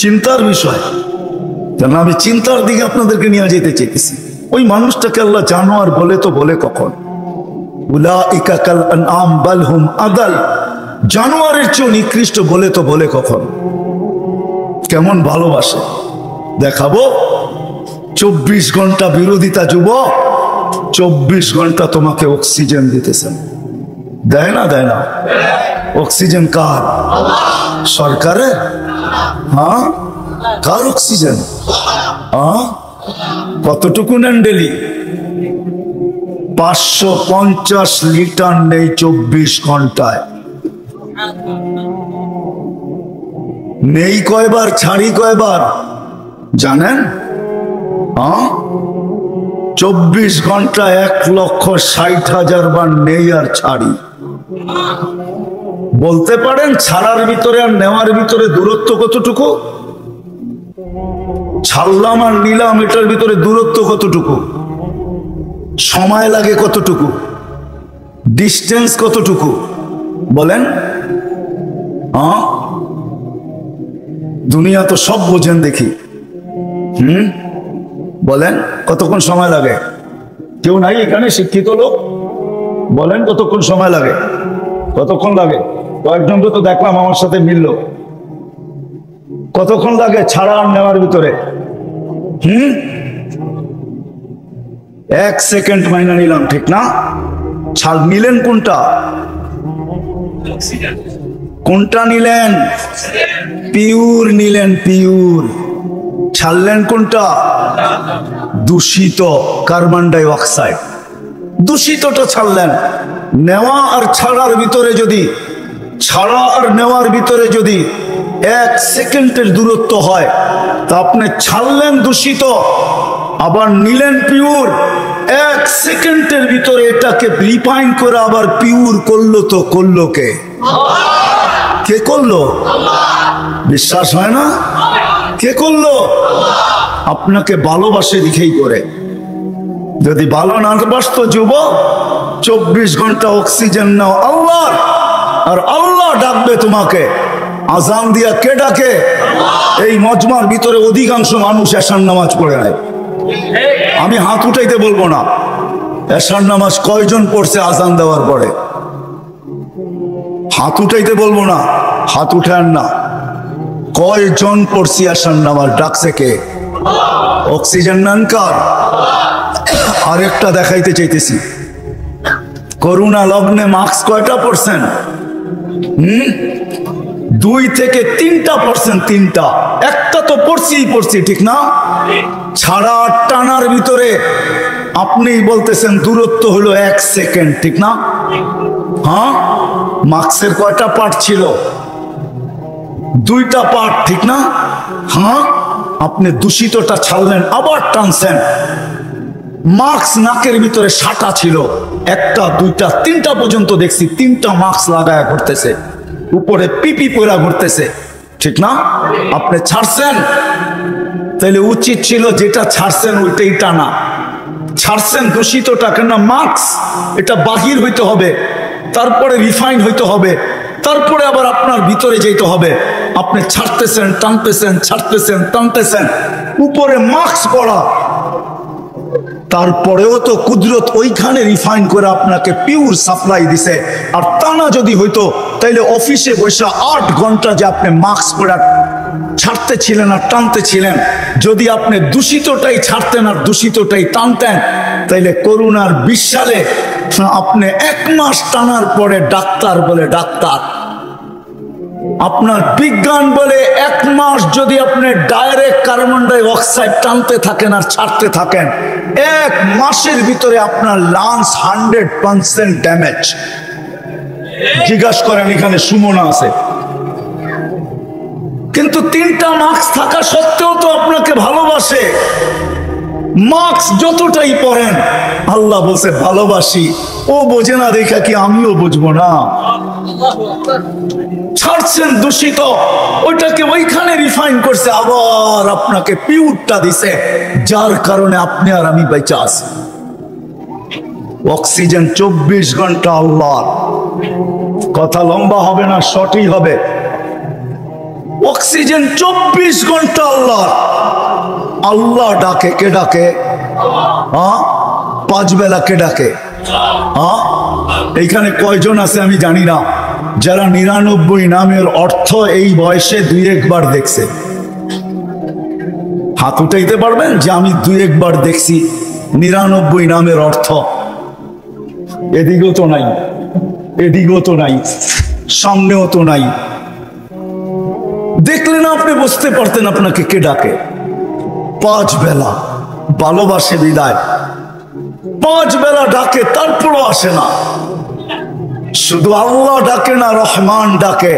চিন্তার বিষয়। কারণ আমি চিন্তার দিকে আপনাদেরকে নিয়ে যেতে চেয়েছি। ওই মানুষটাকে আল্লাহ জানোয়ার বলে তো বলে কখন? উলাইকা কাল আনআম বাল হুম আদাল, জানোয়ারের চেয়ে নিকৃষ্ট বলে তো বলে কখন? কেমন ভালোবাসে দেখাবো। 24 ঘন্টা বিরোধিতা যুবক, 24 ঘন্টা তোমাকে অক্সিজেন দিতেছেন। দেয় না? দেয় না? অক্সিজেন কার? সরকারের? হ্যাঁ, কার অক্সিজেন? হ্যাঁ, কতটুকু নেন ডেলি? 550 লিটার নেই 24 ঘন্টায়। নেই কয়বার, ছাড়ি কয়বার জানেন? 24 ঘন্টা 1,60,000 বার নেই আর ছাড়ি। বলতে পারেন ছাড়ার ভিতরে আর নেওয়ার ভিতরে দূরত্ব কতটুকু? ছাড়লাম আর নিলাম, এটার ভিতরে দূরত্ব কতটুকু? সময় লাগে কতটুকু? ডিস্টেন্স কতটুকু? বলেন। দুনিয়া তো সব বোঝেন দেখি। বলেন কতক্ষণ সময় লাগে? কেউ নাই এখানে শিক্ষিত লোক? বলেন কতক্ষণ সময় লাগে? কতক্ষণ লাগে? কয়েকজনকে তো দেখলাম আমার সাথে মিলল। কতক্ষণ লাগে ছাড়া আর নেওয়ার ভিতরে? 1 সেকেন্ড মাইনা নিলাম, ঠিক না? ছাড় নিলেন কোনটা? কোনটা নিলেন? পিওর নিলেন, পিওর। ছাড়লেন কোনটা? দূষিত কার্বন ডাই অক্সাইড, দূষিতটা ছাড়লেন। নেওয়া আর ছাড়ার ভিতরে যদি, ছাড়া আর নেওয়ার ভিতরে যদি 1 সেকেন্ডের দূরত্ব হয়, তা আপনি ছাড়লেন দূষিত, আবার নিলেন পিওর। 1 সেকেন্ডের ভিতরে এটাকে রিফাইন করে আবার পিওর করলো, তো করলো কে? কে করলো? বিশ্বাস হয় না? কে করলো? আপনাকে ভালোবাসে দিকেই করে। যদি ভালো না বাসত যুবক, 24 ঘন্টা অক্সিজেন নাও আল্লাহ, আর আল্লাহ ডাকবে তোমাকে। আজান দিয়া কে ডাকে? এই মজমার ভিতরে অধিকাংশ মানুষ এশার নামাজ পড়ে নেয়। আমি হাত উঠাইতে বলবো না, এশার নামাজ কয়জন পড়ছে আজান দেওয়ার পরে? হাত উঠাইতে বলবো না, হাত উঠান না। কয়জন পড়ছি এশার নামাজ? ডাকছে কে? অক্সিজেন নেন কার? আরেকটা দেখাইতে চাইতেছি। করোনা লগ্নে মাস্ক কয়টা পড়ছেন? 2 থেকে 3% 3টা। একটা তো পড়ছি, ঠিক না? ছাড়া টানার ভিতরে আপনি বলতেছেন দূরত্ব হলো 1 সেকেন্ড, ঠিক না? হ্যাঁ, মাস্কের কয়টা পার্ট ছিল? 2টা পার্ট, ঠিক না? হ্যাঁ, আপনি দূষিতটা ছাড়লেন, আবার টানছেন। মাস্ক নাকের ভিতরে 6টা ছিল, 1টা 2টা 3টা পর্যন্ত দেখছি 3টা মাস্ক লাগায়া ঘুরতেছে, উপরে পিপি পরা ঘুরতেছে, ঠিক না? আপনি ছাড়ছেন, তাইলে উচিত ছিল যেটা ছাড়ছেন ওইটাই টানা। ছাড়ছেন দূষিতটা, কেন? মাস্ক এটা বাহির হইতে হবে, তারপরে রিফাইন হইতে হবে, তারপরে আবার আপনার ভিতরে যেতে হবে। আপনি ছাড়তেছেন, টানতেছেন, ছাড়তেছেন, টানতেছেন, উপরে মাস্ক পরা, তারপরেও তো কুদরত ওইখানে রিফাইন করে আপনাকে পিওর সাপ্লাই দিছে। আর টানা যদি হইতো, তাইলে অফিসে বসে 8 ঘন্টা যে আপনি মাস্ক পরে ছাড়তে ছিলেন আর টানতে ছিলেন, যদি আপনি দূষিতটাই ছাড়তেন আর দূষিতটাই টানতেন, তাইলে করোনার 20 সালে আপনি 1 মাস টানার পরে ডাক্তার বলে ডাক্তার, আপনার বিজ্ঞান বলে 1 মাস যদি আপনি ডাইরেক্ট কার্বন ডাই অক্সাইড টানতে থাকেন আর ছাড়তে থাকেন, 1 মাসের ভিতরে আপনার লাংস 100% ড্যামেজ। জিজ্ঞাসা করেন, এখানে সুমনা আছে, কিন্তু 3টা মাস্ক থাকা সত্ত্বেও তো আপনাকে ভালোবাসে। মাস্ক যতটাই পরেন, আল্লাহ বলছে ভালোবাসি। ও বোঝে না দেখা কি আমিও বুঝবো না? ছাড়ছেন দূষিত, ওইটাকে ওইখানে রিফাইন করছে, আবার আপনাকে পিওরটা দিছে, যার কারণে আপনি আর আমি বেঁচে আছি। অক্সিজেন 24 ঘন্টা আল্লাহ। কথা লম্বা হবে না, শর্টই হবে। অক্সিজেন 24 ঘন্টা আল্লাহ। আল্লাহ ডাকে, কে ডাকে? হ্যাঁ, 5 বেলা কে ডাকে? হ্যাঁ, এইখানে কয়জন আছে আমি জানি না, যারা 99 নামের অর্থ এই বয়সে 2-1 বার দেখছে? হাত উঠাইতে পারবেন যে আমি 2-1 বার দেখছি 99 নামের অর্থ? এদিকেও তো নাই, এদিকেও তো নাই, সামনেও তো নাই। দেখলে না আপনি বুঝতে পারতেন আপনাকে কে ডাকে। 5 বেলা ভালোবাসে বিদায়, 5 বেলা ডাকে, তারপরও আসে না। শুধু আল্লাহ ডাকে না, রহমান ডাকে।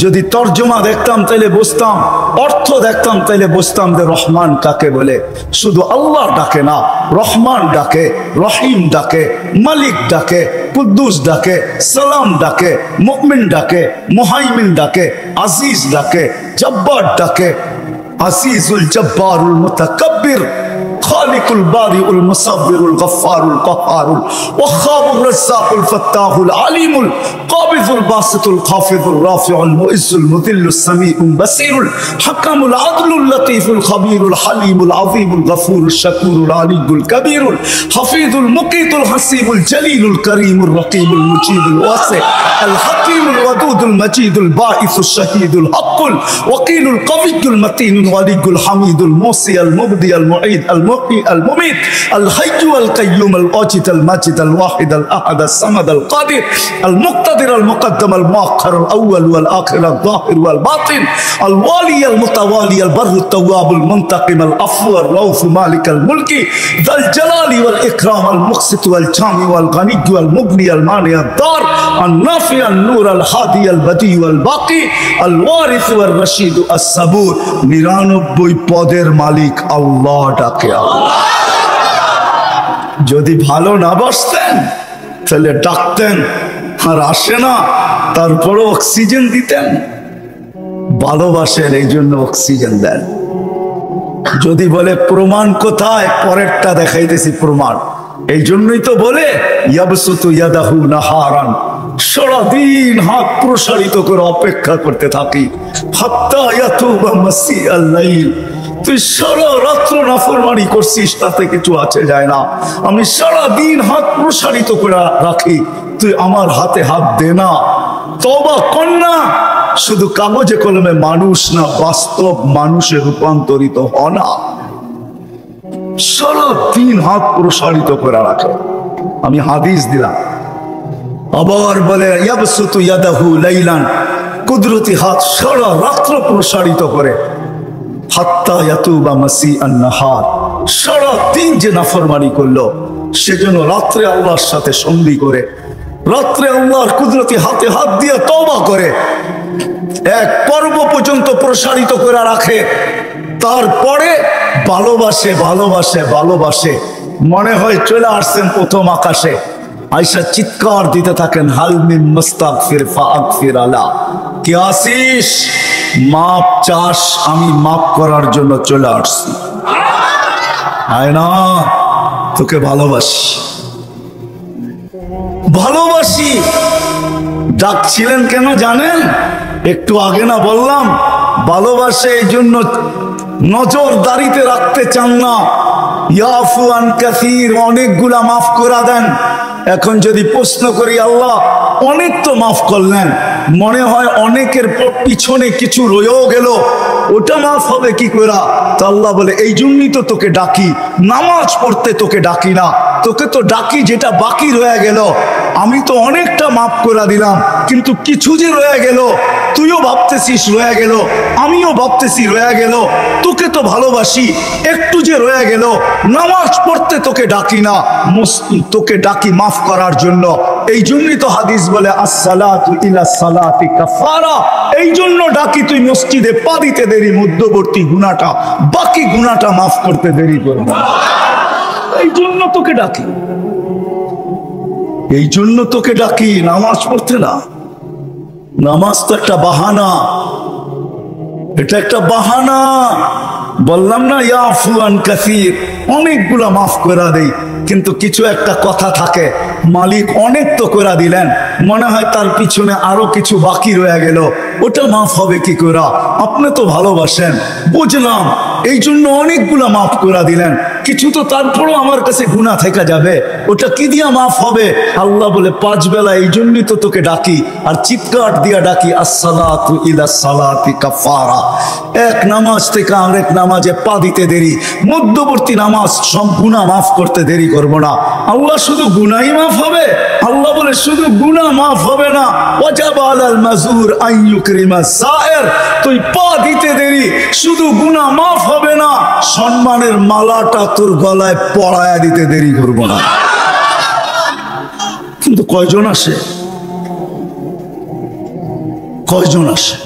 যদি তর্জমা দেখতাম তাইলে বুঝতাম, অর্থ দেখতাম তাইলে বুঝতাম যে রহমান কাকে বলে। শুধু আল্লাহ ডাকে না, রহমান ডাকে, রহিম ডাকে, মালিক ডাকে, কুদ্দুস ডাকে, সালাম ডাকে, মুমিন ডাকে, মুহাইমিন ডাকে, আজিজ ডাকে, জব্বার ডাকে। আজিজুল জব্বারুল মুতাকাব্বির, খালিকুল বারিউল মুসাব্বিরুল গফফারুল কহ্হারুল ওয়াহ্হাবুর রাজ্জাকুল ফাত্তাহুল আলিমুল কাবিযুল বাসিতুল খাফিযুর রাফিউল মুইজ্জুল মুদিল্লুস সামিউল বাসিরুল হাকামুল আদলুল লতীফুল খবীরুল হালিমুল আযীমুল গফুরুল শাকুরুল আলিয়ুল কবীরুল হাফিজুল মুকিতুল হাসিবুল জলিলুল করিমুল রকিবুল মুজিবুল ওয়াসি আল হাকিমুল ওয়াদুদুল মজিদুল বাঈসুশ শাহীদুল হকুল ওয়াকিলুল কবিয়্যুল মতিনুল ওয়ালিয়ুল হামিদুল মুসি আল মুবদি আল মুঈদ আল المميت الحي القيوم الواجد الماجد الواحد الاحد الصمد القادر المقتدر المقدم المؤخر الاول والاخر الظاهر والباطن الوالي المتوالي البر التواب المنتقم العفو الرؤوف مالك الملك ذا الجلال والاكرام المقسط والجامع والغني والمغني المانع الضار النافع النور الهادي البديع والباقي الوارث والرشيد الصبور 99 পদের মালিক আল্লাহ ডাকে। যদি ভালো না বাসতেন তাহলে ডাকতেন আর আসে না, তারপরে অক্সিজেন দিতেন। ভালোবাসেন এই জন্য অক্সিজেন দেন। যদি বলে প্রমাণ কোথায়, পরেরটা দেখাইতেছি প্রমাণ। এই জন্যই তো বলে ইয়াবসুতু ইয়াদাহু নাহারান, সারাদিন হাত প্রসারিত করে অপেক্ষা করতে থাকি। হাত্তা ইয়াতুবা মাসিআল লাইল, তুই সারা রাত্র নাফরমানি করছিস, তাতে কিছু আছে যায় না। আমি সারাদিন হাত প্রসারিত করে রাখি, তুই আমার হাতে হাত দে না, তওবা কর না। শুধু কাগজে কলমে মানুষ না, বাস্তব মানুষে রূপান্তরিত হ না। সারাদিন হাত প্রসারিত করে রাখে। আমি হাদিস দিলাম। আবার বলে ইয়াবসুতু ইয়াদাহু লাইলান, কুদরতি হাত সারা রাত্র প্রসারিত করে। হাত্তা ইয়াতুবা মাসিআন নাহার, সারা দিন যে নাফরমানি করলো সেজন্য রাত্রে আল্লাহর সাথে সন্ধি করে, রাত্রে আল্লাহর কুদরতি হাতে হাত দিয়ে তওবা করে, এক পর্ব পর্যন্ত প্রসারিত করে রাখে। তারপরে ভালোবাসে ভালোবাসে ভালোবাসে, মনে হয় চলে আসছেন প্রথম আকাশে। আয়েশা চিৎকার দিতে থাকেন, হাল মিন মুস্তাগফির ফাগফির আলা, কি আসিস, মাপ চাস, আমি মাপ করার জন্য চলে আসছি। আয় না, তোকে ভালোবাসি ভালোবাসি। ডাকছিলেন কেন জানেন? একটু আগে না বললাম, ভালোবাসে এই জন্য নজরদারিতে রাখতে চান না। ইয়াফু আন কাসীর, অনেকগুলা মাফ করে দেন। এখন যদি প্রশ্ন করি, আল্লাহ অনেক তো মাফ করলেন, মনে হয় অনেকের পিছনে কিছু রয়েও গেল, ওটা মাফ হবে কি করে? তো আল্লাহ বলে, এই জন্যই তো তোকে ডাকি, নামাজ পড়তে তোকে ডাকি না, তোকে তো ডাকি যেটা বাকি রয়ে গেল। আমি তো অনেকটা মাফ করে দিলাম, কিন্তু কিছু যে রয়ে গেল, তুইও ভাবতেছিস রয়ে গেল, আমিও ভাবতেছি রয়ে গেল। তোকে তো ভালোবাসি, একটু যে রয়ে গেল, নামাজ পড়তে তোকে ডাকি না, তোকে ডাকি মাফ করার জন্য। এই জন্যই তো হাদিস বলে আসসালাতু ইলা সালাতি কাফারা, এই জন্য ডাকি তুই মসজিদে পা দিতে দেরি, মধ্যবর্তী গুনাহটা, বাকি গুনাহটা মাফ করতে দেরি করবে। এই জন্য তোকে ডাকি, এই জন্য তোকে ডাকি, নামাজ পড়তে না। নামাজ তো একটা বাহানা, এটা একটা বাহানা। বললাম না ইয়াফু আন কাসীর, অনেকগুলা মাফ করে দেই, কিন্তু কিছু একটা কথা থাকে, মালিক অনেক তো করে দিলেন, মনে হয় তার পিছনে আরো কিছু বাকি রয়ে গেল, ওটা মাফ হবে কি করে? আপনি তো ভালোবাসেন, বুঝলাম, এই জন্য অনেকগুলা মাফ করে দিলেন, কিছু তো তারপরও আমার কাছে গুনাহ থেকে যাবে, ওটা কি দিয়া মাফ হবে? আল্লাহ বলে 5 বেলা এই জন্যই তো তোকে ডাকি আর চিৎকার দিয়া ডাকি, আসসালাতু ইলা সালাতি কাফারা। এক নামাজ থেকে আরেক নামাজে পা দিতে দেরি, মধ্যবর্তী নামাজ সব গুনাহ মাফ করতে দেরি করব না। আল্লাহ শুধু গুনাহই মাফ হবে? আল্লাহ বলে শুধু গুনাহ মাফ হবে না, ওয়াজাবা আলাল মাজুর আন ইউকরিমা সায়ের, তুই পা দিতে দেরি, শুধু গুনাহ মাফ হবে না, সম্মানের মালাটা তোর গলায় পরায়া দিতে দেরি করব না। কিন্তু কয়জন আসে? কয়জন আসে?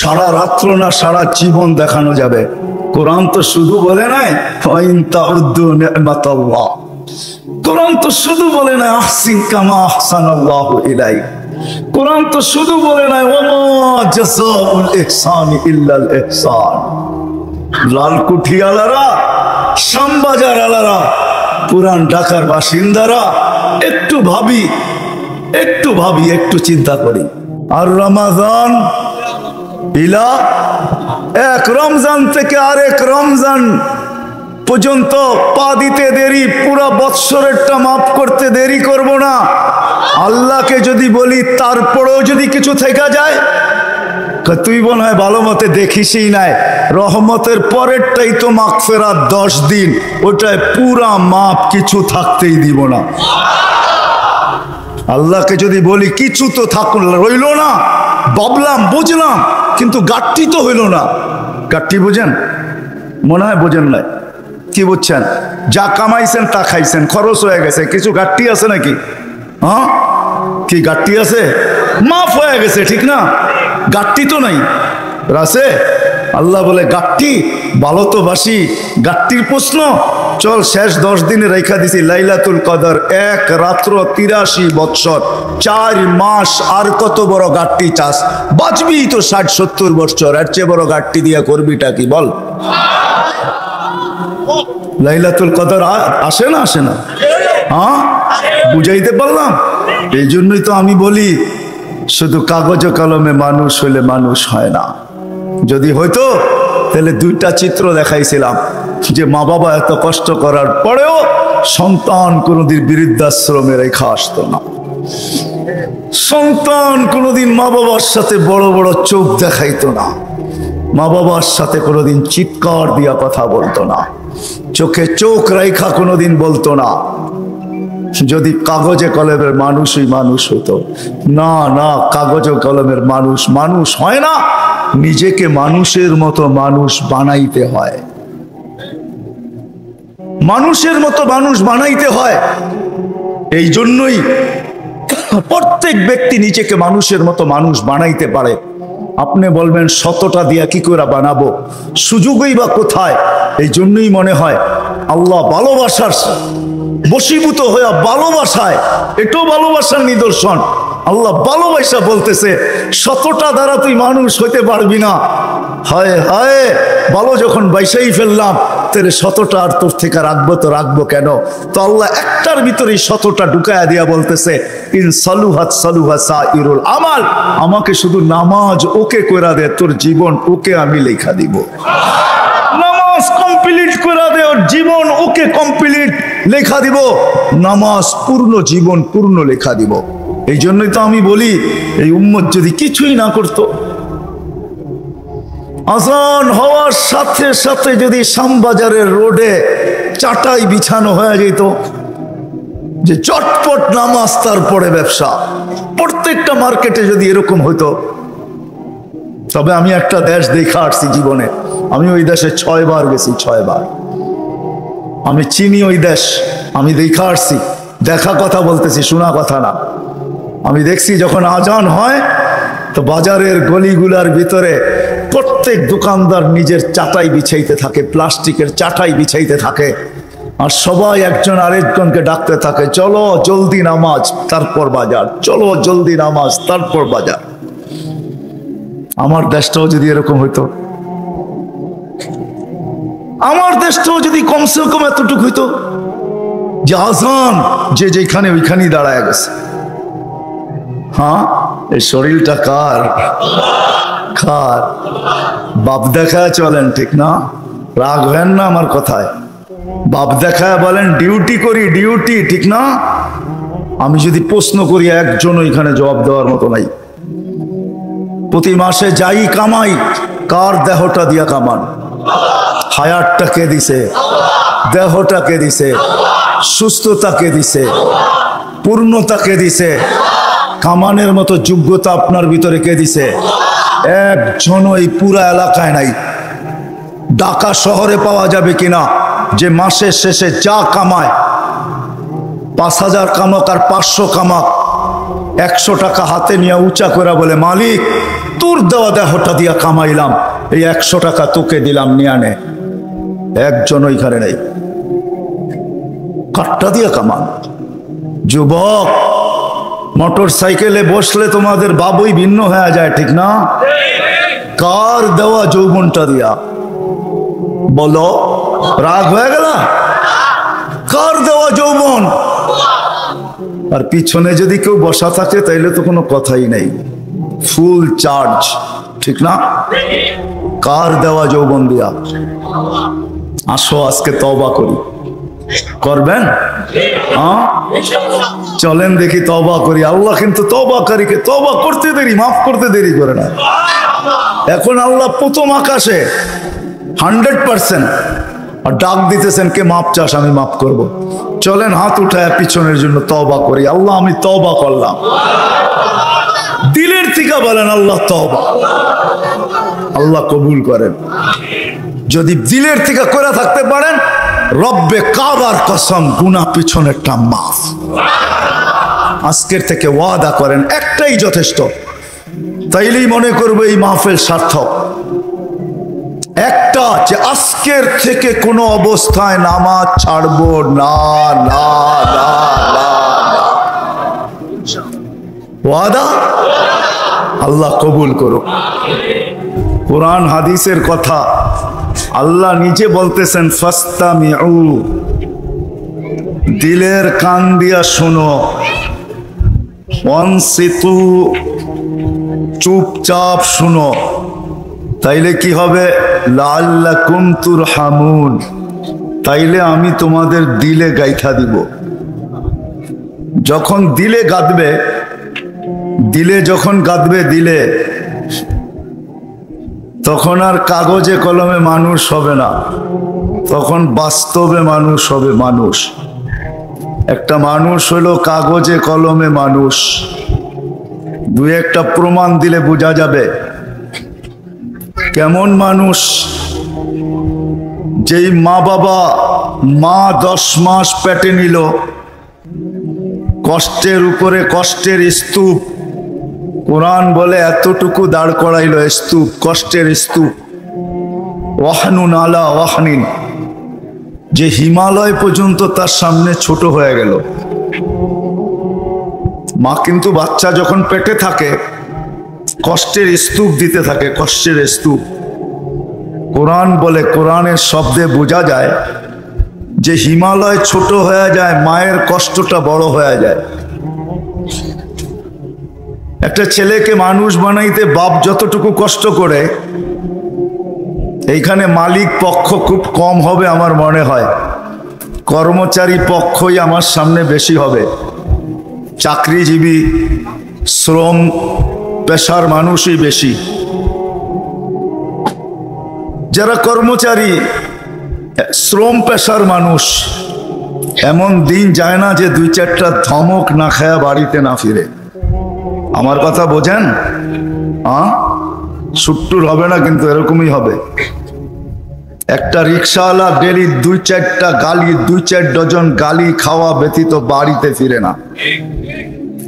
সারা রাত্র না সারা জীবন দেখানো যাবে? কোরআন তো শুধু বলে নাই ফাইন তাউদ্দু নি'মাতাল্লাহ, কোরআন তো শুধু বলে নাই আহসিন কামা আহসানাল্লাহু ইলাইক, কোরআন তো শুধু বলে নাই ওয়ামা জাযাউল ইহসানি ইল্লাল ইহসান। লালকুঠি আলারা, শ্যামবাজার আলারা, পুরান ঢাকার বাসিন্দারা একটু ভাবি, একটু চিন্তা করি। আর রমাজান ইলা, এক রমজান থেকে আরেক রমজান পর্যন্ত পা দিতে দেরি, পুরো বৎসরেরটা মাফ করতে দেরি করব না। আল্লাহকে যদি বলি তারপরেও যদি কিছু থেকে যায়, তুই মনে হয় ভালো মতে দেখিসই নাই, রহমতের পরেরটাই তো মাগফিরাত 10 দিন, ওটায় পুরা মাপ, কিছু থাকতেই দিব না। আল্লাহকে যদি বলি কিছু তো থাকুন রইল না, ভাবলাম বুঝলাম, কিন্তু গাট্টি তো হইল না। গাট্টি বুঝেন? মনে হয় বোঝেন নাই। কি বুঝছেন? যা কামাইছেন তা খাইছেন, খরচ হয়ে গেছে, কিছু গাট্টি আছে নাকি? হ্যাঁ, কি গাট্টি আছে? মাফ হয়ে গেছে, ঠিক না? গাট্টি তো নাই, আছে? আল্লাহ বলে গাট্টি, ভালো তো বাসি, গাট্টির প্রশ্ন চল শেষ 10 দিনে রেখা দিছি লাইলাতুল কদর, এক রাত্র 83 বৎসর, 4 মাস, আর কত বড় গাট্টি চাস? বাঁচবি তো 60-70 বৎসর, এর চেয়ে বড় গাট্টি দিয়া করবিটা কি বল? লাইলাতুল কদর আসে না? আসে না? হ্যাঁ, বুঝাইতে পারলাম? এই জন্যই তো আমি বলি শুধু কাগজ কলমে মানুষ হইলে মানুষ হয় না। যদি হইতো তাহলে 2টা চিত্র দেখাইছিলাম, যে মা বাবা এত কষ্ট করার পরেও সন্তান কোনোদিন বৃদ্ধাশ্রমে রেখা আসতো না, সন্তান কোনোদিন মা বাবার সাথে বড় বড় চোখ দেখাইতো না, মা বাবার সাথে কোনোদিন চিৎকার দিয়া কথা বলতো না, চোখে চোখ রেখা কোনোদিন বলতো না। যদি কাগজে কলমের মানুষই মানুষ হতো, না না, কাগজে কলমের মানুষ মানুষ হয় না, নিজেকে মানুষের মতো মানুষ বানাইতে হয়, মানুষের মতো মানুষ বানাইতে হয়। এই জন্যই প্রত্যেক ব্যক্তি নিজেকে মানুষের মতো মানুষ বানাইতে পারে। আপনি বলবেন 100টা দিয়া কি করে বানাবো, সুযোগই বা কোথায়? এই জন্যই মনে হয় আল্লাহ ভালোবাসার বশীভূত হয়ে ভালোবাসায়, এটাও ভালোবাসার নিদর্শন। আল্লাহ ভালোবাসা বলতেছে 100টা দ্বারা তুই মানুষ হইতে পারবি না। হায় হায়, ভালো যখন বাইসাই ফেললাম, তাহলে 100টা আর তোর থেকে রাখবো তো রাখবো কেন? তো আল্লাহ একটার ভিতরে 100টা ঢুকায়া দিয়া বলতেছে ইন সালুহাত সালুহা সাইরুল আমাল, আমাকে শুধু নামাজ ওকে কইরা দে, তোর জীবন ওকে আমি লেখা দিব। নামাজ কমপ্লিট করে দে, ওর জীবন ওকে কমপ্লিট লেখা দিব, নামাজ পূর্ণ জীবন পূর্ণ লেখা দিব। এই জন্যই তো আমি বলি এই উম্মত যদি কিছুই না করতো, আজান হওয়ার সাথে সাথে যদি শ্যামবাজারের রোডে চাটাই বিছানো হয়ে যেত, যে চটপট নামাজ তারপরে ব্যবসা, প্রত্যেকটা মার্কেটে যদি এরকম হইতো। তবে আমি একটা দেশ দেখা আসছি জীবনে, আমি ওই দেশে 6 বার গেছি, 6 বার। আমি চিনি ওই দেশ, আমি দেখা আসছি, দেখা কথা বলতেছি, শোনা কথা না। আমি দেখছি যখন আজান হয় তো বাজারের গলিগুলার ভিতরে প্রত্যেক দোকানদার নিজের চাটাই বিছাইতে থাকে, প্লাস্টিকের চাটাই বিছাইতে থাকে, আর সবাই একজন আরেকজনকে ডাকতে থাকে, চলো জলদি নামাজ তারপর বাজার, চলো জলদি নামাজ তারপর বাজার। আমার দেশটাও যদি এরকম হইতো, আমার দেশটাও যদি কমসে কম এতটুকু হইতো যে আজান যে যেখানে ওইখানেই দাঁড়ায় গেছে। হ্যাঁ, এই শরীরটা কার? কার? বাপ দেখায় চলেন, ঠিক না? রাগ হেন না আমার কথায়। বাপ দেখায় বলেন ডিউটি করি, ডিউটি, ঠিক না? আমি যদি প্রশ্ন করি একজন এখানে জবাব দেওয়ার মতো নাই। প্রতি মাসে যাই কামাই, কার দেহটা দিয়া কামান? হায়াতটা কে দিছে? দেহটা কে দিছে? সুস্থতা কে দিছে? পূর্ণতা কে দিছে? কামানের মতো যোগ্যতা আপনার ভিতরে কে দিছে? একজন এই পুরা এলাকায় নাই। ঢাকা শহরে পাওয়া যাবে কিনা যে মাসের শেষে যা কামায়, 5,000 কামাক আর 500 কামাক, 100 টাকা হাতে নিয়ে উঁচা করে বলে মালিক তোর দেওয়া দেহটা দিয়া কামাইলাম, এই 100 টাকা তোকে দিলাম, নিয়ে আনে। একজন ওইখানে নেই। কাটটা দিয়া কামান। যুবক, মোটর সাইকেলে বসলে তোমাদের বাবুই ভিন্ন হয়ে যায়, ঠিক না? কার দেওয়া যৌবনটা দিয়া? বলো, রাগ হয়ে গেল? কার দেওয়া যৌবন? আর পিছনে যদি কেউ বসা থাকে তাইলে তো কোনো কথাই নেই, ফুল চার্জ, ঠিক না? কার দেওয়া যৌবন দিয়া? আসো আজকে তওবা করি। করবেন? হ্যাঁ, চলেন দেখি তওবা করি। আল্লাহ কিন্তু তওবাকারীকে তওবা করতে দেরি, মাফ করতে দেরি করে না। এখন আল্লাহ প্রথম আকাশে 100% আর ডাক দিতেছেন, কে মাপ চাস? আমি মাফ করব। চলেন হাত উঠায় পিছনের জন্য তওবা করি। আল্লাহ আমি তওবা করলাম। দিলের থেকে বলেন আল্লাহ তওবা। আল্লাহ কবুল করেন। যদি দিলের থেকে করে থাকতে পারেন, রব্বে কাবার কসম গুনাহ পিছনেরটা মাফ। আজকের থেকে ওয়াদা করেন, একটাই যথেষ্ট। তাইলেই মনে করবো এই মাহফিল সার্থক। একটা, যে আজকের থেকে কোনো অবস্থায় নামাজ ছাড়বো না, না, না, না, না। ওয়াদা? আল্লাহ কবুল করুক। কোরআন হাদিসের কথা আল্লাহ নিজে বলতেছেন, ফাস্তামিউ, দিলের কান দিয়া শুনো, ওয়ানসিতু, চুপচাপ শুনো। তাইলে কি হবে? লাআল্লাকুম তুরহামুন, তাইলে আমি তোমাদের দিলে গাইথা দিব। যখন দিলে গাঁদবে, দিলে যখন গাঁদবে দিলে, তখন আর কাগজে কলমে মানুষ হবে না, তখন বাস্তবে মানুষ হবে। মানুষ একটা মানুষ হলো কাগজে কলমে মানুষ। দুই একটা প্রমাণ দিলে বোঝা যাবে কেমন মানুষ। যেই মা বাবা 10 মাস পেটে নিল, কষ্টের উপরে কষ্টের স্তূপ, কোরআন বলে এতটুকু দাঁড় করাইল স্তূপ, কষ্টের স্তূপ, ওয়াহনুন আলা ওয়াহনিন, যে হিমালয় পর্যন্ত তার সামনে ছোট হয়ে গেল। মা কিন্তু বাচ্চা যখন পেটে থাকে কষ্টের স্তূপ দিতে থাকে, কষ্টের স্তূপ। কোরআন বলে, কোরআনের শব্দে বোঝা যায় যে হিমালয় ছোট হয়ে যায়, মায়ের কষ্টটা বড় হয়ে যায়। একটা ছেলেকে মানুষ বানাইতে বাপ যতটুকু কষ্ট করে, এইখানে মালিক পক্ষ খুব কম হবে আমার মনে হয়, কর্মচারী পক্ষই আমার সামনে বেশি হবে। চাকরিজীবী শ্রম পেশার মানুষই বেশি। যারা কর্মচারী শ্রম পেশার মানুষ, এমন দিন যায় না যে 2-4টা ধমক না খায়া বাড়িতে না ফিরে। আমার কথা বোঝেন? সুট্টুর হবে না, কিন্তু এরকমই হবে। একটা রিক্সাওয়ালা ডেলি 2-4টা গালি, 2-4 ডজন গালি খাওয়া ব্যতীত বাড়িতে ফিরে না।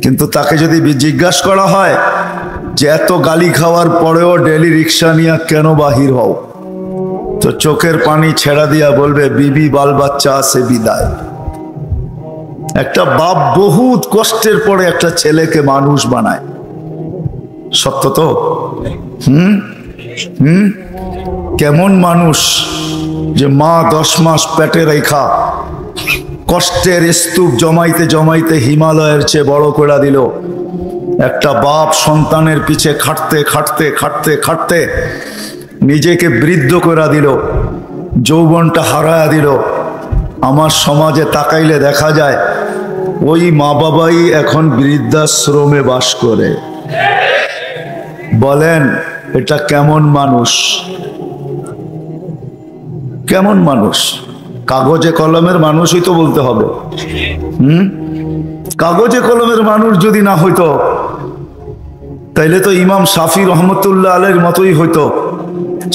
কিন্তু তাকে যদি জিজ্ঞাসা করা হয় যে এত গালি খাওয়ার পরেও ডেলি রিক্সা নিয়ে কেন বাহির হও, তো চোখের পানি ছেড়া দিয়া বলবে বিবি বাল বাচ্চা আছে বিদায়। একটা বাপ বহুত কষ্টের পরে একটা ছেলেকে মানুষ বানায়, সত্য তো? কেমন মানুষ যে মা 10 মাস পেটে রেখা কষ্টের স্তূপ জমাইতে জমাইতে হিমালয়ের চেয়ে বড় করে দিল। একটা বাপ সন্তানের পিছে খাটতে খাটতে খাটতে খাটতে নিজেকে বৃদ্ধ করে দিল, যৌবনটা হারায়া দিল। আমার সমাজে তাকাইলে দেখা যায় ওই মা বাবাই এখন বৃদ্ধাশ্রমে বাস করে। বলেন এটা কেমন মানুষ? কেমন মানুষ? কাগজে কলমের মানুষই তো বলতে হবে। কাগজে কলমের মানুষ যদি না হইতো তাইলে তো ইমাম শাফি রহমতুল্লাহ আলাইহির মতোই হইতো।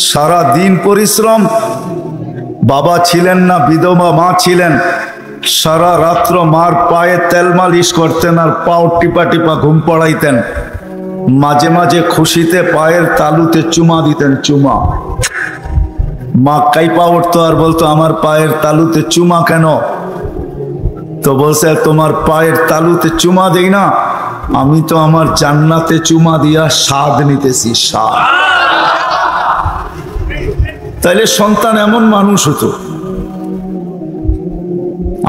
সারা দিন পরিশ্রম, বাবা ছিলেন না, বিধবা মা ছিলেন, সারা রাত্র মার পায়ে তেল মালিশ করতেন আর পাও টিপা টিপা ঘুম পড়াইতেন। মাঝে মাঝে খুশিতে পায়ের তালুতে চুমা দিতেন, চুমা। মা কাইপা উঠতো আর বলতো আমার পায়ের তালুতে চুমা কেন? তো বলছে তোমার পায়ের তালুতে চুমা দেই না, আমি তো আমার জান্নাতে চুমা দিয়া স্বাদ নিতেছি, স্বাদ। তাইলে সন্তান এমন মানুষ হতো।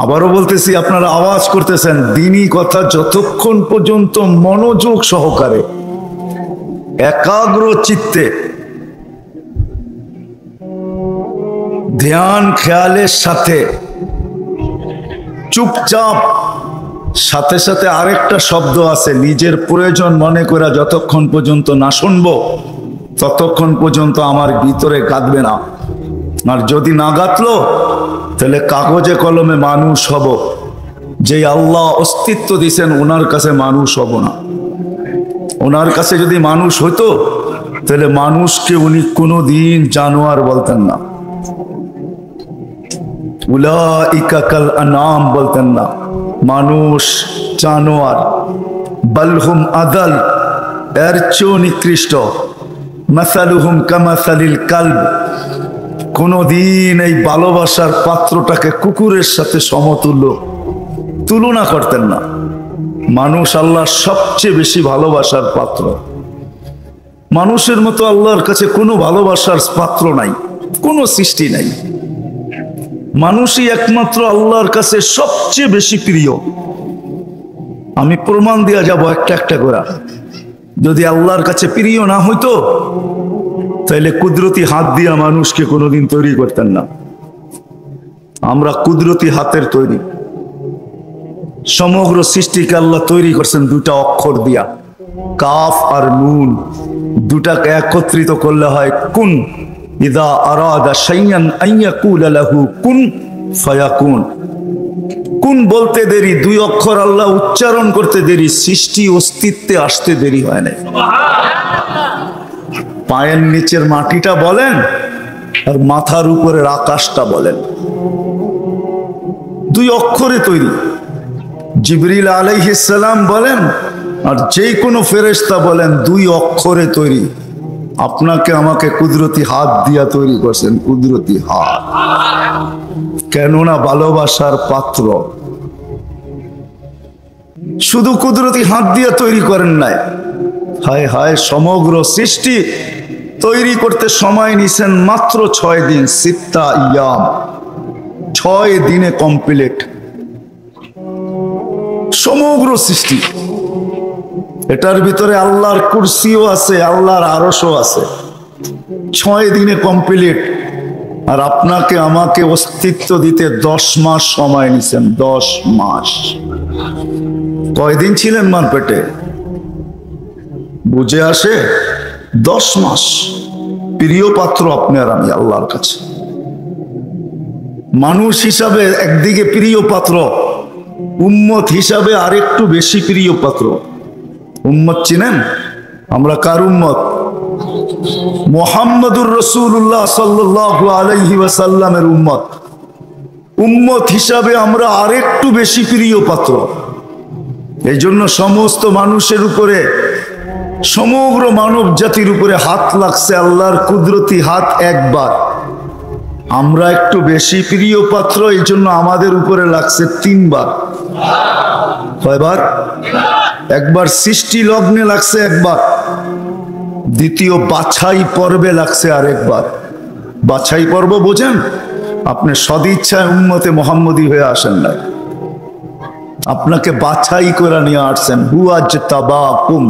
আবারও বলতেছি, আপনারা আওয়াজ করতেছেন, দিনই কথা যতক্ষণ পর্যন্ত মনোযোগ সহকারে একাগ্র চিত্তে ধ্যান খেয়ালের সাথে চুপচাপ, সাথে সাথে আরেকটা শব্দ আছে, নিজের প্রয়োজন মনে করে যতক্ষণ পর্যন্ত না শুনবো ততক্ষণ পর্যন্ত আমার ভিতরে কাঁদবে না। আর যদি না গাঁথলো তাহলে কাগজে কলমে মানুষ হব, যে আল্লাহ অস্তিত্ব দিয়েছেন ওনার কাছে মানুষ হব না। ওনার কাছে যদি মানুষ হতো তাহলে মানুষকে উনি কোনোদিন জানোয়ার বলতেন না, উলাইকা কাল আনাম বলতেন না। মানুষ জানোয়ার, বালহুম আদাল, এর চেয়েও নিকৃষ্ট। মাসালুহুম কামাসালিল কালব, কোনদিন এই ভালোবাসার পাত্রটাকে কুকুরের সাথে সমতুল্য তুলনা করতেন না। মানুষ আল্লাহর সবচেয়ে বেশি ভালোবাসার পাত্র। মানুষের মতো আল্লাহর কাছে কোনো ভালোবাসার পাত্র নাই, কোনো সৃষ্টি নাই। মানুষই একমাত্র আল্লাহর কাছে সবচেয়ে বেশি প্রিয়। আমি প্রমাণ দিয়া যাব একটা একটা করে। যদি আল্লাহর কাছে প্রিয় না হইতো তাহলে কুদরতি হাত দিয়া মানুষকে কোনোদিন তৈরি করতেন না। আমরা কুদরতি হাতের তৈরি। সমগ্র সৃষ্টিকে আল্লাহ তৈরি করছেন দুটা অক্ষর দিয়া, কাফ আর নুন। দুটাকে একত্রিত করলে হয় কুন। ইদা আরাদা শাইআন আন ইয়াকুলা লাহু কুন ফায়াকুন। কুন বলতে দেরি, দুই অক্ষর আল্লাহ উচ্চারণ করতে দেরি, সৃষ্টি অস্তিত্বে আসতে দেরি হয় না। পায়ের নিচের মাটিটা বলেন আর মাথার উপরের আকাশটা বলেন, দুই অক্ষরে তৈরি। জিবরিল আলাইহিস সালাম বলেন আর যে কোনো ফেরেশতা বলেন, দুই অক্ষরে তৈরি। আপনাকে আমাকে কুদরতি হাত দিয়া তৈরি করছেন, কুদরতি হাত। কেননা ভালোবাসার পাত্র। শুধু কুদরতি হাত দিয়া তৈরি করেন নাই, হায় হায় সমগ্র সৃষ্টি তৈরি করতে সময় নিছেন মাত্র 6 দিন। সিত্তা ইয়াম, 6 দিনে কমপ্লিট সমগ্র সৃষ্টি। এটার ভিতরে আল্লাহর কুরসিও আছে, আল্লাহর আরশও আছে। 6 দিনে কমপ্লিট। আর আপনাকে আমাকে অস্তিত্ব দিতে 10 মাস সময় নিছেন, 10 মাস। কয়দিন ছিলেন মার পেটে? বুঝে আসে? 10 মাস। প্রিয় পাত্র আপনি আর আমি আল্লাহর কাছে। মানুষ হিসাবে একদিকে প্রিয় পাত্র, উম্মত হিসাবে আরেকটু বেশি প্রিয় পাত্র। উম্মত চিনেন? আমরা কার উম্মত? মুহাম্মদুর রাসূলুল্লাহ সাল্লাল্লাহু আলাইহি ওয়াসাল্লামের উম্মত। উম্মত হিসাবে আমরা আরেকটু বেশি প্রিয় পাত্র। এই জন্য সমস্ত মানুষের উপরে, সমগ্র মানব জাতির উপরে হাত লাগছে আল্লাহর কুদরতি হাত একবার। আমরা একটু বেশি প্রিয় পাত্র, এই জন্য আমাদের উপরে লাগছে 3 বার। কয়বার? একবার সৃষ্টি লগ্নে লাগছে একবার, দ্বিতীয় বাছাই পর্বে লাগছে আরেকবার। বাছাই পর্ব বোঝেন? আপনি সদিচ্ছায় উম্মতে মুহাম্মদী হয়ে আসেন না, আপনাকে বাছাই করে নিয়ে আসছেন। হুয়াজতাবাকুম,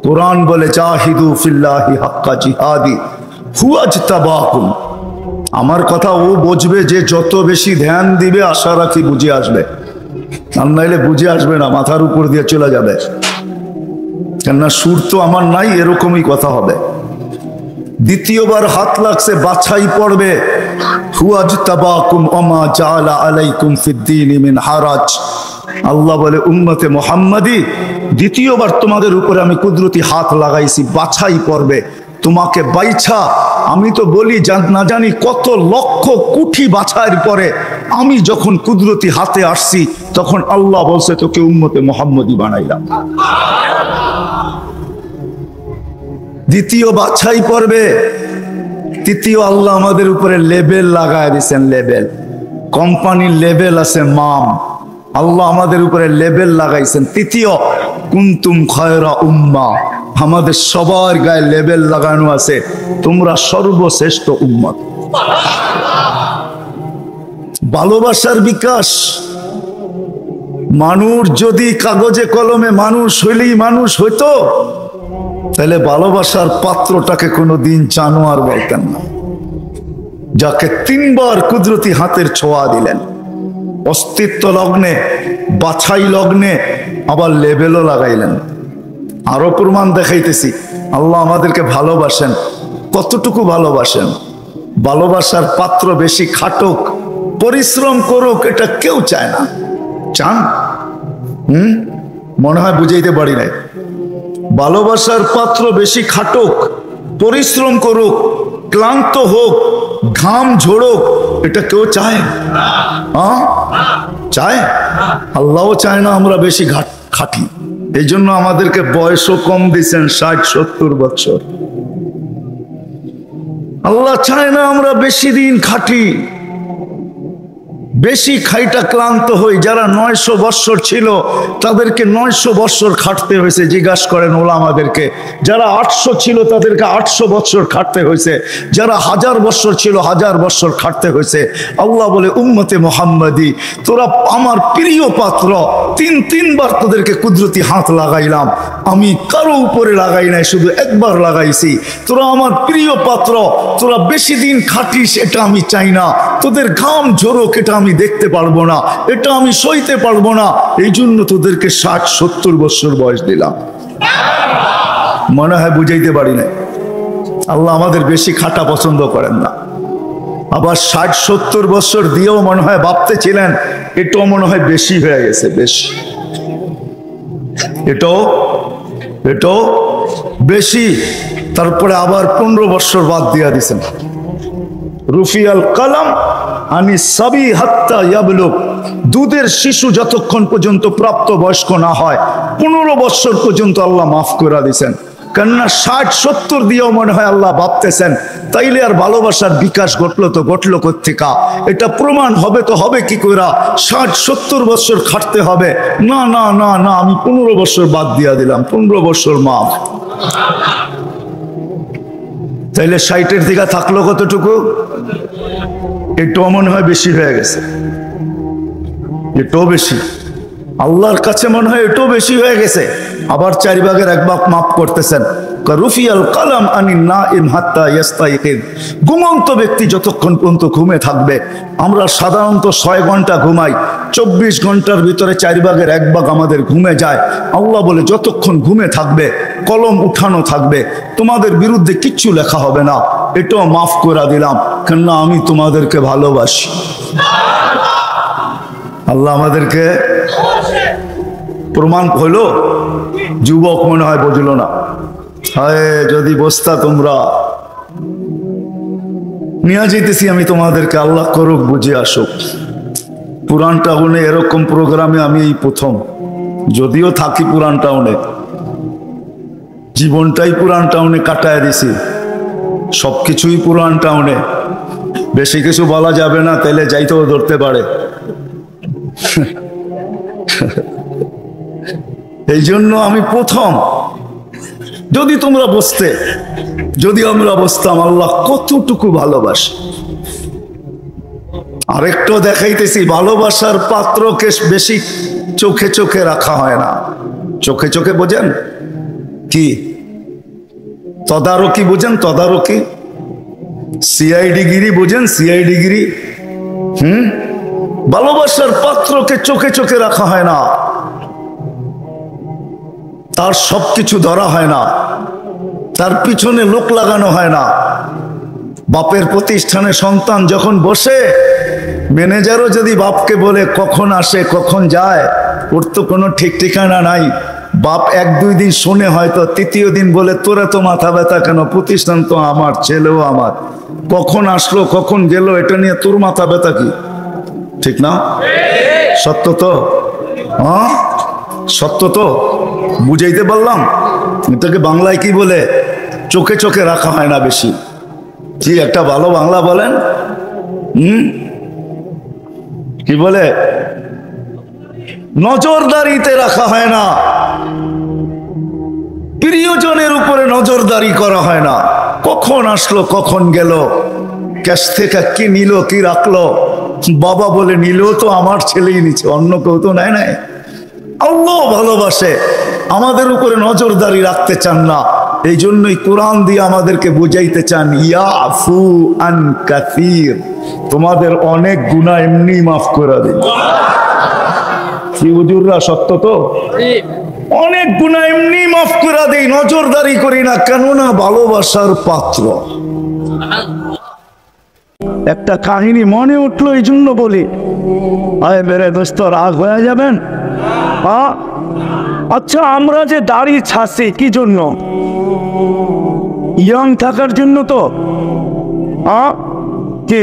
কোরআন বলে জাহিদু ফিল্লাহি হাক্কা জিহাদি। হুয়াজতাবাকুম, আমার কথা ও বুঝবে যে যত বেশি ধ্যান দিবে আশা রাখি বুঝে আসবে, আর নাইলে বুঝে আসবে না, মাথার উপর দিয়ে চলে যাবে। কেননা সুর তো আমার নাই, এরকমই কথা হবে। দ্বিতীয়বার হাত লাগছে, বাছাই পড়বে। হুয়াজতাবাকুম ওমা জাআলা আলাইকুম ফিদ্দীনি মিন হারাজ। আল্লাহ বলে উম্মতে মুহাম্মাদি, দ্বিতীয়বার তোমাদের উপরে আমি কুদরতি হাত লাগাইছি, বাছাই পড়বে। তোমাকে বাইছা, আমি তো বলি না জানি কত লক্ষ কোটি বাছাইয়ের পরে আমি যখন কুদরতি হাতে আসছি, তখন আল্লাহ বলছে তোকে উম্মতে মুহাম্মাদি বানাইলাম। দ্বিতীয় বাছাই পড়বে। তৃতীয়, আল্লাহ আমাদের উপরে লেবেল লাগায় দিচ্ছেন, লেবেল। কোম্পানির লেবেল আছে মাম, আল্লাহ আমাদের উপরে লেবেল লাগাইছেন। তৃতীয়, কুনতুম খায়রা উম্মাহ, আমাদের সবার গায়ে লেবেল লাগানো আছে, তোমরা সর্বশ্রেষ্ঠ উম্মত। ভালোবাসার বিকাশ। মানুষ যদি কাগজে কলমে মানুষ হইলেই মানুষ হইতো, তাহলে ভালোবাসার পাত্রটাকে কোনোদিন জানোয়ার বলতেন না, যাকে 3 বার কুদরতি হাতের ছোঁয়া দিলেন। অস্তিত্ব লগ্নে, বাছাই লগ্নে, আবার লেবেলও লাগাইলেন। আরো প্রমাণ দেখাইতেছি, আল্লাহ আমাদেরকে ভালোবাসেন। কতটুকু ভালোবাসেন? ভালোবাসার পাত্র বেশি খাটুক, পরিশ্রম করুক, এটা কেউ চায় না। চান? মনে হয় বুঝাইতে পারি নাই। ভালোবাসার পাত্র বেশি খাটুক, পরিশ্রম করুক, ক্লান্ত হোক, ঘাম ঝোড়ুক, এটা কেউ চায়? চায়? আল্লাহও চায় না আমরা বেশি খাটি। এই জন্য আমাদেরকে বয়সও কম দিচ্ছেন, 60-70 বছর। আল্লাহ চায় না আমরা বেশি দিন খাটি, বেশি খাইটা ক্লান্ত হই। যারা 900 বৎসর ছিল তাদেরকে 900 বৎসর খাটতে হয়েছে, জিজ্ঞাসা করেন ওলামাদেরকে। যারা 800 ছিল তাদেরকে 800 বৎসর খাটতে হয়েছে, যারা 1000 বৎসর ছিল 1000 বৎসর খাটতে হয়েছে। আল্লাহ বলে উম্মতে মুহাম্মাদি, তোরা আমার প্রিয় পাত্র, 3 বার তোদেরকে কুদরতি হাত লাগাইলাম, আমি কারো উপরে লাগাই নাই, শুধু একবার লাগাইছি। তোরা আমার প্রিয় পাত্র, তোরা বেশি দিন খাটিস এটা আমি চাই না, তোদের ঘাম ঝোরক এটা আমি দেখতে পারবো না, এটা আমি সইতে পারবো না, এই জন্য তোদেরকে 60-70 বছর বয়স দিলাম। মনে হয় বুঝাইতে পারি না। আল্লাহ আমাদের বেশি খাটা পছন্দ করেন না। আবার 60-70 বছর দিয়েও মনে হয় ভাবতেছিলেন এটাও মনে হয় বেশি হয়ে গেছে, বেশি, এটাও বেশি। তারপরে আবার 15 বছর বাদ দিয়া দিছেন। রুফিয়াল কালাম আনি সাবি হাত্তা ইয়াবলুগ, দুধের শিশু যতক্ষণ পর্যন্ত প্রাপ্ত বয়স্ক না হয় 15 বছর পর্যন্ত আল্লাহ মাফ করে দিয়েছেন। কেননা 60-70 দিয়েও মনে হয় আল্লাহ ভাবতেছেন তাইলে আর ভালোবাসার বিকাশ ঘটলো কোত্থেকা? এটা প্রমাণ হবে তো হবে কি কইরা? 60-70 বছর খাটতে হবে না, না না না, আমি 15 বছর বাদ দিয়া দিলাম, 15 বছর মাফ। তাইলে 60-এর দিকে থাকলো কতটুকু? এটাও মনে হয় বেশি হয়ে গেছে, এটাও বেশি। আল্লাহর কাছে মনে হয় এটাও বেশি হয়ে গেছে। আবার 4 ভাগের 1 ভাগ মাফ করতেছেন। রুফিয়াল কালাম আনিন নাইম হাত্তা ইয়াস্তাইকিদ, ঘুমন্ত ব্যক্তি যতক্ষণ পর্যন্ত ঘুমে থাকবে। আমরা সাধারণত 6 ঘন্টা ঘুমাই, 24 ঘন্টার ভিতরে 4 ভাগের 1 ভাগ আমাদের ঘুমে যায়। আল্লাহ বলে যতক্ষণ ঘুমে থাকবে কলম উঠানো থাকবে, তোমাদের বিরুদ্ধে কিচ্ছু লেখা হবে না, এটাও মাফ করে দিলাম, কেননা আমি তোমাদেরকে ভালোবাসি। আল্লাহ আমাদেরকে প্রমাণ হইল। যুবক মনে হয় বুঝলো না। হায় যদি বসতা তোমরা, নিয়ে যেতেছি আমি তোমাদেরকে, আল্লাহ করুক বুঝে আসুক। পুরান টাউনে এরকম প্রোগ্রামে আমি এই প্রথম, যদিও থাকি পুরান টাউনে, জীবনটাই পুরান টাউনে কাটায় দিছি, সবকিছুই পুরান টাউনে। বেশি কিছু বলা যাবে না, তাইলে যাইতেও ধরতে পারে। এই জন্য আমি প্রথম। যদি তোমরা বসতে, যদি আমরা বসতাম, আল্লাহ কতটুকু ভালোবাসে। আরেকটু দেখাইতেছি, ভালোবাসার পাত্রকে বেশি চোখে চোখে রাখা হয় না। চোখে চোখে বোঝেন কি? তদারকি বোঝেন? তদারকি, সিআইডি গিরি বোঝেন? সিআইডি গিরি। ভালোবাসার পাত্রকে চোখে চোখে রাখা হয় না, তার সবকিছু ধরা হয় না, তার পিছনে লোক লাগানো হয় না। বাপের প্রতিষ্ঠানে সন্তান যখন বসে, ম্যানেজারও যদি বাপকে বলে কখন আসে কখন যায়, ওর তো কোনো ঠিক ঠিকানা নাই। বাপ এক দুই দিন শুনে হয়তো তৃতীয় দিন বলে তোরা তো মাথা ব্যথা কেন, প্রতিষ্ঠান তো আমার, ছেলেও আমার, কখন আসলো কখন গেল এটা নিয়ে তোর মাথা ব্যথা কি? ঠিক না? সত্য তো? হ্যাঁ সত্য তো, বুঝাইতে পারলাম? এটাকে বাংলায় কি বলে? চোখে চোখে রাখা হয় না বেশি। কি একটা ভালো বাংলা বলেন? কি বলে? নজরদারিতে রাখা হয় না, প্রিয়জনের উপরে নজরদারি করা হয় না। কখন আসলো কখন গেল, ক্যাশ থেকে কি নিল কি রাখলো, বাবা বলে নিলেও তো আমার ছেলেই নিচ্ছে, অন্য কেউ তো নেয় নাই। আল্লাহ ভালোবাসে, আমাদের উপরে নজরদারি রাখতে চান না। এই জন্যই কোরআন দিয়ে আমাদেরকে বুঝাইতে চান, ইয়াফু আন কাসীর, তোমাদের অনেক গুনাহ এমনি মাফ করে দিন। কি হুজুররা, সত্য তো? অনেক গুনাহ এমনি মাফ করে দেই, নজরদারি করি না, কেননা ভালোবাসার পাত্র। একটা কাহিনী মনে উঠলো, এই জন্য বলি। আয় মেরে দোস্ত, রাগ হয়ে যাবেন? আচ্ছা, আমরা যে দাড়ি ছাড়ছি কি জন্য? ইয়ং থাকার জন্য তো? কি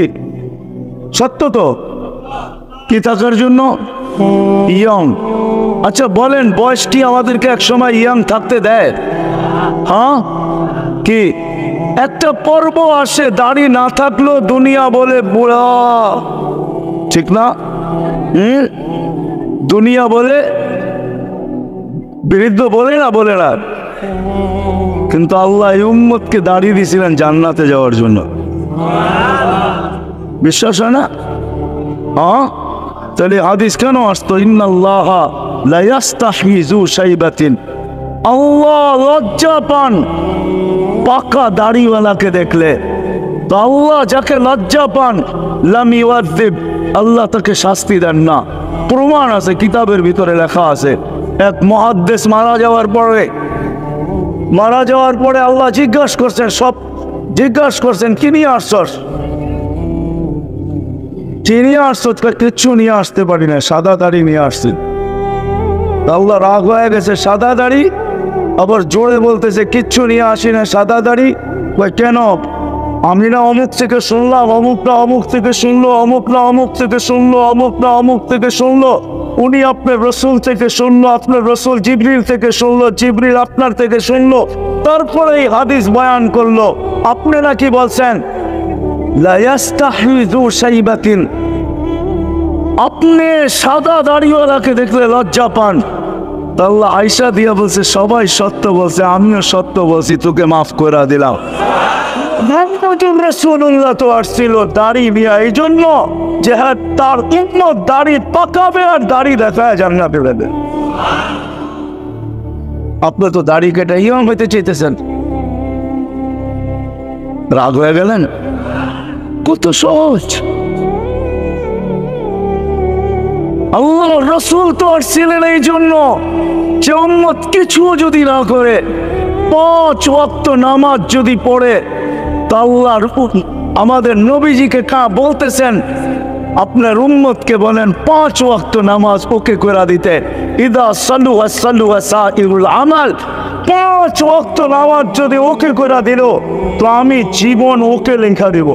সত্য তো? কি থাকার জন্য? ইয়ং। আচ্ছা বলেন, বয়সটি আমাদেরকে এক সময় ইয়ং থাকতে দেয়? কি একটা পর্ব আসে, দাড়ি না থাকলেও দুনিয়া বলে বুড়া, ঠিক না? দুনিয়া বলে, বৃদ্ধ বলে না, বলে না? কিন্তু আল্লাহ উম্মতকে দাঁড়িয়ে দিয়েছিলেন জান্নাতে যাওয়ার জন্য। বিশ্বাস হয় না? তাহলে হাদিস কেন আসতো? ইন্নাল্লাহা লা ইয়াস্তাহি যু শাইবাতিন, আল্লাহ লজ্জা পান পাকা দাড়িওয়ালাকে দেখলে। তো আল্লাহ যাকে লজ্জা পান, লাম ইউআযিব, আল্লাহ তাকে শাস্তি দেন না। প্রমাণ আছে, কিতাবের ভিতরে লেখা আছে। এক মুহাদ্দিস মারা যাওয়ার পরে আল্লাহ জিজ্ঞাসা করছেন, কি নিয়ে আসছস? কি নিয়ে আসছস? কিচ্ছু নিয়ে আসতে পারি না, সাদা দাড়ি নিয়ে আসছি। আল্লাহ রাগ হয়ে গেছে, সাদা দাড়ি? আবার জোরে বলতেছে কিচ্ছু নিয়ে আসি না, সাদা দাড়ি। কেন? আমি না অমুক থেকে শুনলাম, অমুক না অমুক থেকে শুনলো, অমুক না অমুক থেকে শুনলো, অমুক না অমুক থেকে শুনলো, উনি আপনার রসুল থেকে শুনলো, আপনার রসুল জিবরিল থেকে শুনলো, জিবরিল আপনার থেকে শুনলো, তারপরে এই হাদিস বয়ান করলো। আপনি নাকি বলছেন লা ইয়াস্তাহি যু শাইবাতিন, আপনি সাদা দাড়িওয়ালাকে দেখলে লজ্জা পান। আল্লাহ আয়েশা দিয়া বলছে, সবাই সত্য বলছে, আমিও সত্য বলছি, তোকে মাফ করে দিলাম। রাসূলুল্লাহ তো আসছিল দাড়ি নিয়ে, এই জন্য যে তার উম্মত দাড়ি পাকাবে আর দাড়ি দেখায় জান্নাতে যাবে। আপনি তো দাড়ি কেটে ইমাম হইতে চাইতেছেন, রাগ হয়ে গেলেন? কত সহজ। আল্লাহ রাসূল তো আসছিলেন এই জন্য যে উম্মত কিছু যদি না করে, 5 ওয়াক্ত নামাজ যদি পড়ে, তা আল্লাহর আমাদের নবীজিকে বলতেছেন আপনার উম্মতকে বলেন 5 ওয়াক্ত নামাজ ওকে করে দিতে। ইদা সাল্লু ওয়াসাল্লু ওয়াসাইরুল আমাল, 5 ওয়াক্ত নামাজ যদি ওকে করে দিল, তো আমি জীবন ওকে লেখা দেব।